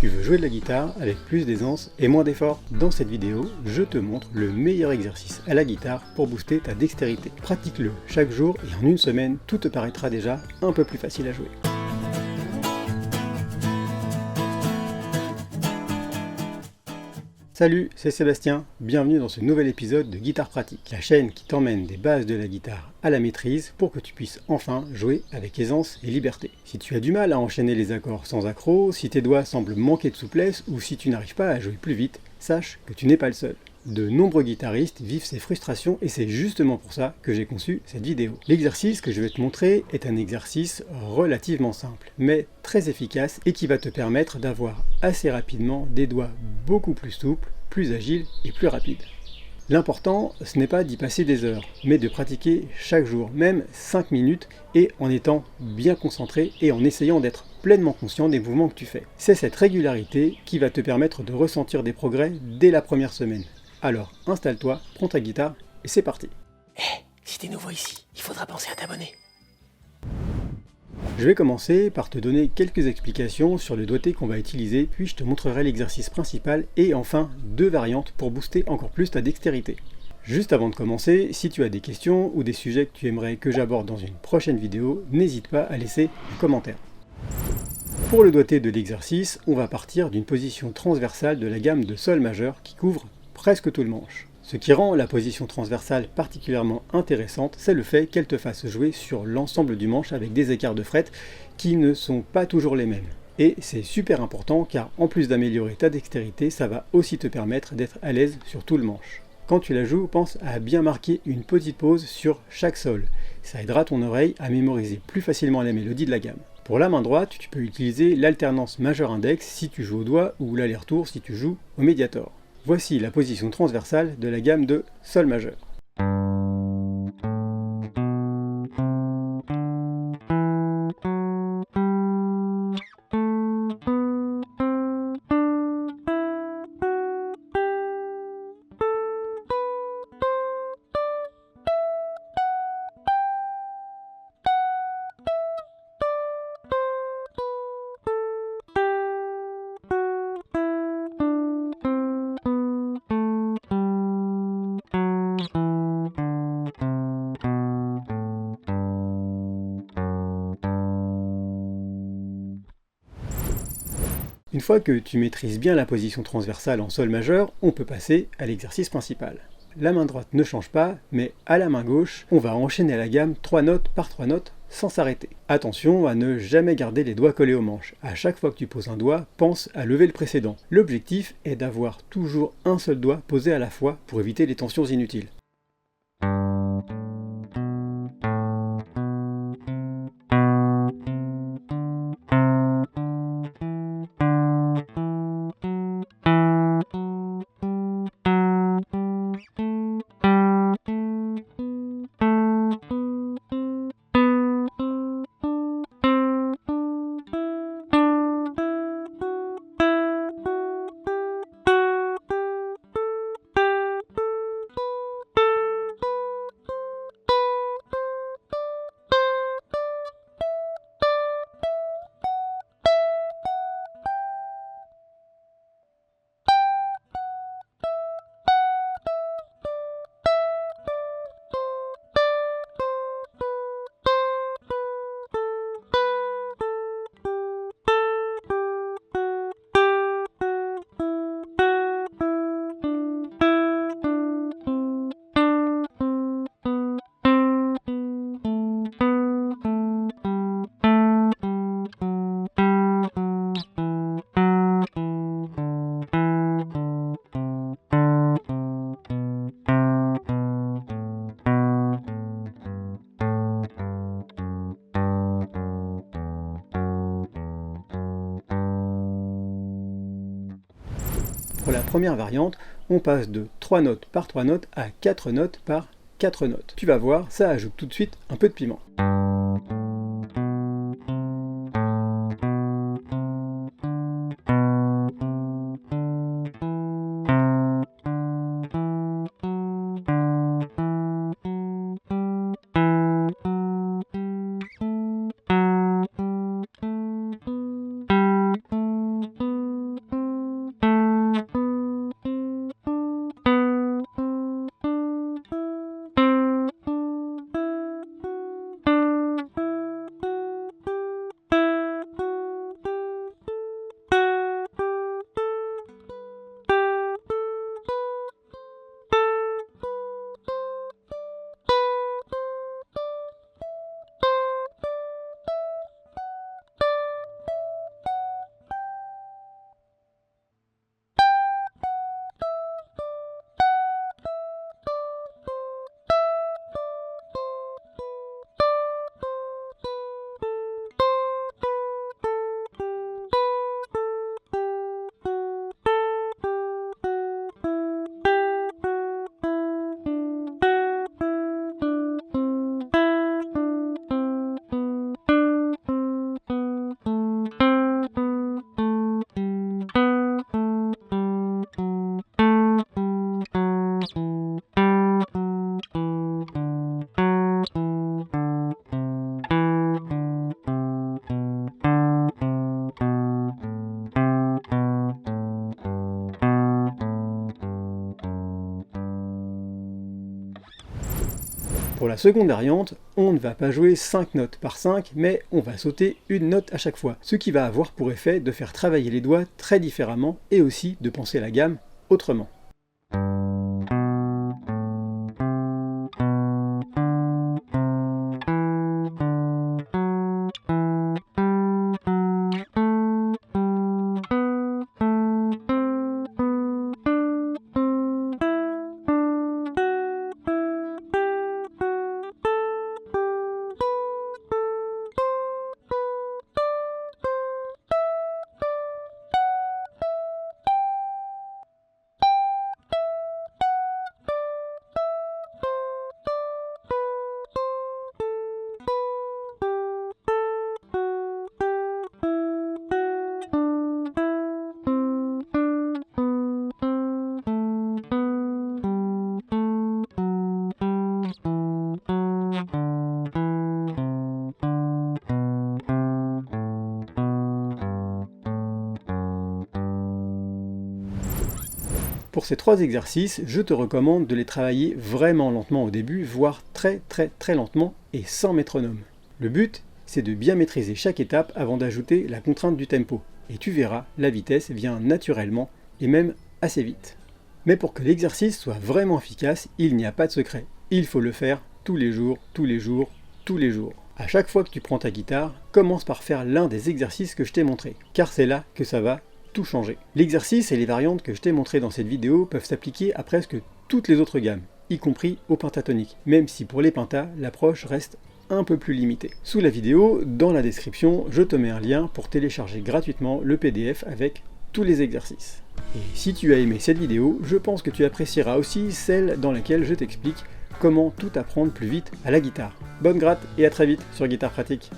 tu veux jouer de la guitare avec plus d'aisance et moins d'effort. Dans cette vidéo, je te montre le meilleur exercice à la guitare pour booster ta dextérité. Pratique-le chaque jour et en une semaine, tout te paraîtra déjà un peu plus facile à jouer. Salut, c'est Sébastien, bienvenue dans ce nouvel épisode de Guitare Pratique, la chaîne qui t'emmène des bases de la guitare à la maîtrise pour que tu puisses enfin jouer avec aisance et liberté. Si tu as du mal à enchaîner les accords sans accroc, si tes doigts semblent manquer de souplesse ou si tu n'arrives pas à jouer plus vite, sache que tu n'es pas le seul. De nombreux guitaristes vivent ces frustrations et c'est justement pour ça que j'ai conçu cette vidéo. L'exercice que je vais te montrer est un exercice relativement simple, mais très efficace et qui va te permettre d'avoir assez rapidement des doigts beaucoup plus souples, plus agiles et plus rapides. L'important, ce n'est pas d'y passer des heures, mais de pratiquer chaque jour, même 5 minutes, et en étant bien concentré et en essayant d'être pleinement conscient des mouvements que tu fais. C'est cette régularité qui va te permettre de ressentir des progrès dès la première semaine. Alors, installe-toi, prends ta guitare et c'est parti. Si t'es nouveau ici, il faudra penser à t'abonner. Je vais commencer par te donner quelques explications sur le doigté qu'on va utiliser, puis je te montrerai l'exercice principal et enfin deux variantes pour booster encore plus ta dextérité. Juste avant de commencer, si tu as des questions ou des sujets que tu aimerais que j'aborde dans une prochaine vidéo, n'hésite pas à laisser un commentaire. Pour le doigté de l'exercice, on va partir d'une position transversale de la gamme de sol majeur qui couvre presque tout le manche. Ce qui rend la position transversale particulièrement intéressante, c'est le fait qu'elle te fasse jouer sur l'ensemble du manche avec des écarts de fret qui ne sont pas toujours les mêmes. Et c'est super important car en plus d'améliorer ta dextérité, ça va aussi te permettre d'être à l'aise sur tout le manche. Quand tu la joues, pense à bien marquer une petite pause sur chaque sol. Ça aidera ton oreille à mémoriser plus facilement la mélodie de la gamme. Pour la main droite, tu peux utiliser l'alternance majeur-index si tu joues au doigt ou l'aller-retour si tu joues au médiator. Voici la position transversale de la gamme de sol majeur. Une fois que tu maîtrises bien la position transversale en sol majeur, on peut passer à l'exercice principal. La main droite ne change pas, mais à la main gauche, on va enchaîner la gamme 3 notes par 3 notes sans s'arrêter. Attention à ne jamais garder les doigts collés aux manches. À chaque fois que tu poses un doigt, pense à lever le précédent. L'objectif est d'avoir toujours un seul doigt posé à la fois pour éviter les tensions inutiles. Pour la première variante, on passe de 3 notes par 3 notes à 4 notes par 4 notes. Tu vas voir, ça ajoute tout de suite un peu de piment. Pour la seconde variante, on ne va pas jouer 5 notes par 5, mais on va sauter une note à chaque fois, ce qui va avoir pour effet de faire travailler les doigts très différemment et aussi de penser la gamme autrement. Pour ces 3 exercices, je te recommande de les travailler vraiment lentement au début, voire très lentement et sans métronome. Le but, c'est de bien maîtriser chaque étape avant d'ajouter la contrainte du tempo. Et tu verras, la vitesse vient naturellement et même assez vite. Mais pour que l'exercice soit vraiment efficace, il n'y a pas de secret. Il faut le faire tous les jours, tous les jours, tous les jours. À chaque fois que tu prends ta guitare, commence par faire l'un des exercices que je t'ai montré, car c'est là que ça va tout changer. L'exercice et les variantes que je t'ai montrées dans cette vidéo peuvent s'appliquer à presque toutes les autres gammes, y compris au pentatonique, même si pour les pentas, l'approche reste un peu plus limitée. Sous la vidéo, dans la description, je te mets un lien pour télécharger gratuitement le PDF avec tous les exercices. Et si tu as aimé cette vidéo, je pense que tu apprécieras aussi celle dans laquelle je t'explique comment tout apprendre plus vite à la guitare. Bonne gratte et à très vite sur Guitare Pratique.